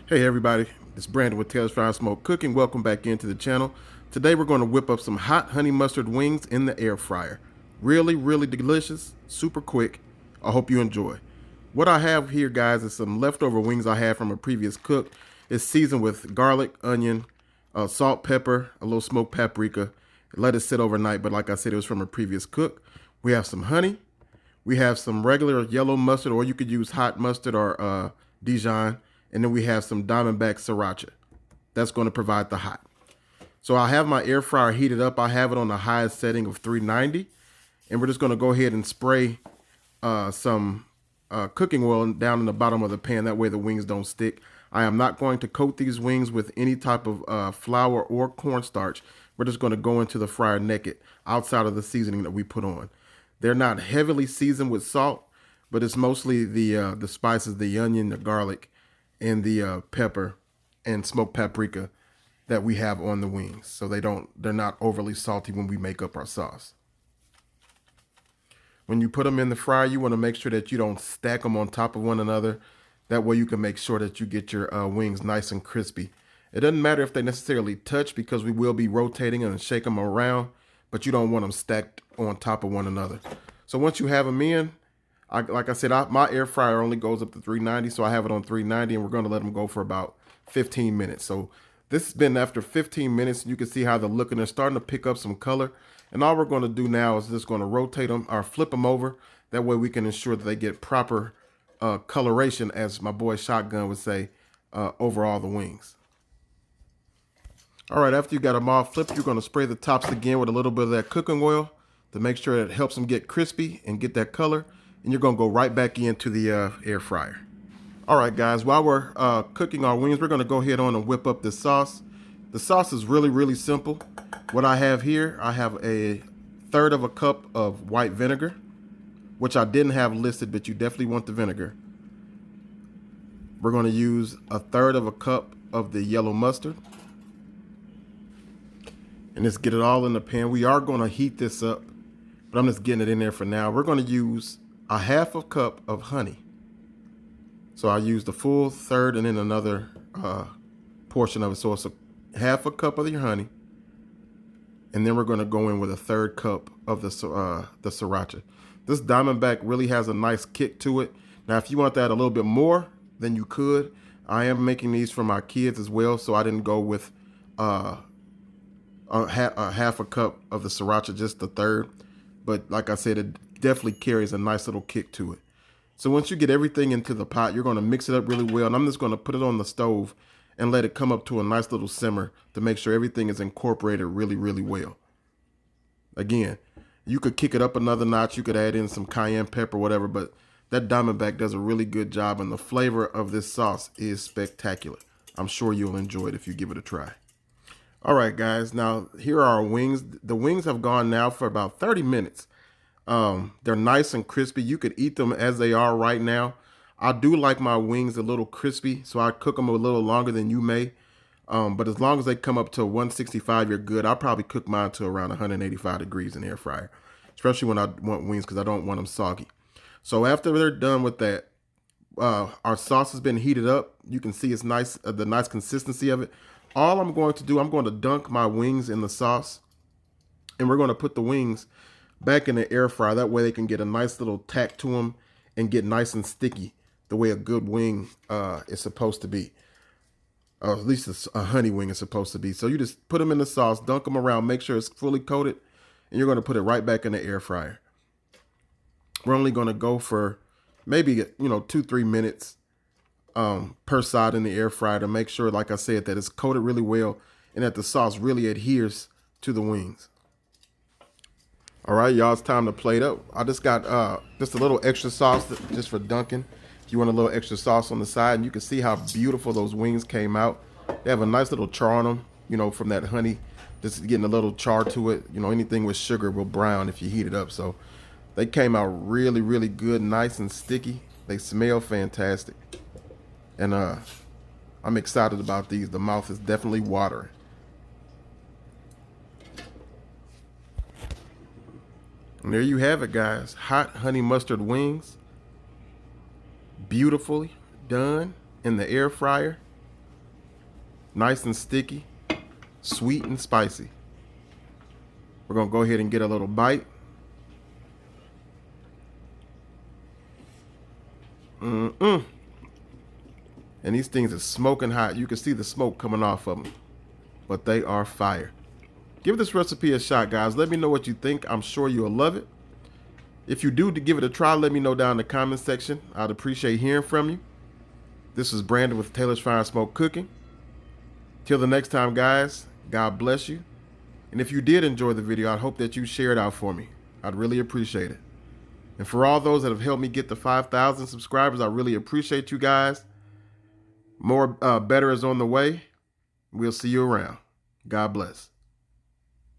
Hey everybody, it's Brandon with Tales Fire Smoke Cooking. Welcome back into the channel. Today we're going to whip up some hot honey mustard wings in the air fryer. Really delicious, super quick. I hope you enjoy. What I have here, guys, is some leftover wings I had from a previous cook. It's seasoned with garlic, onion, salt, pepper, a little smoked paprika. Let it sit overnight, but like I said, it was from a previous cook. We have some honey. We have some regular yellow mustard, or you could use hot mustard or Dijon. And then we have some Diamondback Sriracha. That's going to provide the hot. So I have my air fryer heated up. I have it on the highest setting of 390. And we're just going to go ahead and spray some cooking oil down in the bottom of the pan. That way the wings don't stick. I am not going to coat these wings with any type of flour or cornstarch. We're just going to go into the fryer naked outside of the seasoning that we put on. They're not heavily seasoned with salt, but it's mostly the spices, the onion, the garlic, and the pepper and smoked paprika that we have on the wings. So they're not overly salty when we make up our sauce. When you put them in the fryer, you want to make sure that you don't stack them on top of one another. That way you can make sure that you get your wings nice and crispy. It doesn't matter if they necessarily touch because we will be rotating and shake them around, but you don't want them stacked on top of one another. So once you have them in, like I said, my air fryer only goes up to 390, so I have it on 390, and we're going to let them go for about 15 minutes. So this has been after 15 minutes, and you can see how they're looking. They're starting to pick up some color, and all we're going to do now is just going to rotate them or flip them over. That way we can ensure that they get proper coloration, as my boy Shotgun would say, over all the wings. All right, after you got them all flipped, you're going to spray the tops again with a little bit of that cooking oil to make sure it helps them get crispy and get that color. And you're going to go right back into the air fryer. All right, guys, while we're cooking our wings, we're going to go ahead on and whip up this sauce. The sauce is really simple. What I have here, I have a third of a cup of white vinegar, which I didn't have listed, but you definitely want the vinegar. We're going to use a third of a cup of the yellow mustard. And just get it all in the pan. We are going to heat this up, but I'm just getting it in there for now. We're going to use a half a cup of honey. So I used the full third and then another portion of it. So it's a half a cup of your honey. And then we're going to go in with a third cup of the sriracha. This Diamondback really has a nice kick to it. Now, if you want that a little bit more, then you could. I am making these for my kids as well, so I didn't go with a half a cup of the sriracha, just the third. But like I said, it definitely carries a nice little kick to it. So once you get everything into the pot, you're going to mix it up really well. And I'm just going to put it on the stove and let it come up to a nice little simmer to make sure everything is incorporated really well. Again, you could kick it up another notch. You could add in some cayenne pepper, whatever, but that Diamondback does a really good job, and the flavor of this sauce is spectacular. I'm sure you'll enjoy it if you give it a try. All right, guys, now here are our wings. The wings have gone now for about 30 minutes. They're nice and crispy. You could eat them as they are right now. I do like my wings a little crispy, so I cook them a little longer than you may. But as long as they come up to 165, you're good. I'll probably cook mine to around 185 degrees in the air fryer, especially when I want wings because I don't want them soggy. So after they're done with that, our sauce has been heated up. You can see it's nice, the nice consistency of it. All I'm going to do, I'm going to dunk my wings in the sauce, and we're going to put the wings back in the air fryer. That way they can get a nice little tack to them and get nice and sticky the way a good wing is supposed to be. Or at least a honey wing is supposed to be. So you just put them in the sauce, dunk them around, make sure it's fully coated, and you're going to put it right back in the air fryer. We're only going to go for maybe 2-3 minutes per side in the air fryer to make sure, like I said, that it's coated really well and that the sauce really adheres to the wings. All right, y'all, it's time to plate up. I just got just a little extra sauce just for dunking. If you want a little extra sauce on the side, and you can see how beautiful those wings came out. They have a nice little char on them, from that honey. Just getting a little char to it. Anything with sugar will brown if you heat it up. So they came out really good, nice and sticky. They smell fantastic. And I'm excited about these. The mouth is definitely watering. And there you have it, guys. Hot honey mustard wings. Beautifully done in the air fryer. Nice and sticky, sweet and spicy. We're gonna go ahead and get a little bite. And these things are smoking hot. You can see the smoke coming off of them, but they are fire. Give this recipe a shot, guys. Let me know what you think. I'm sure you'll love it. If you do give it a try, let me know down in the comment section. I'd appreciate hearing from you. This is Brandon with Taylor's Fire and Smoke Cooking. Till the next time, guys, God bless you. And if you did enjoy the video, I hope that you share it out for me. I'd really appreciate it. And for all those that have helped me get to 5,000 subscribers, I really appreciate you guys. More better is on the way. We'll see you around. God bless.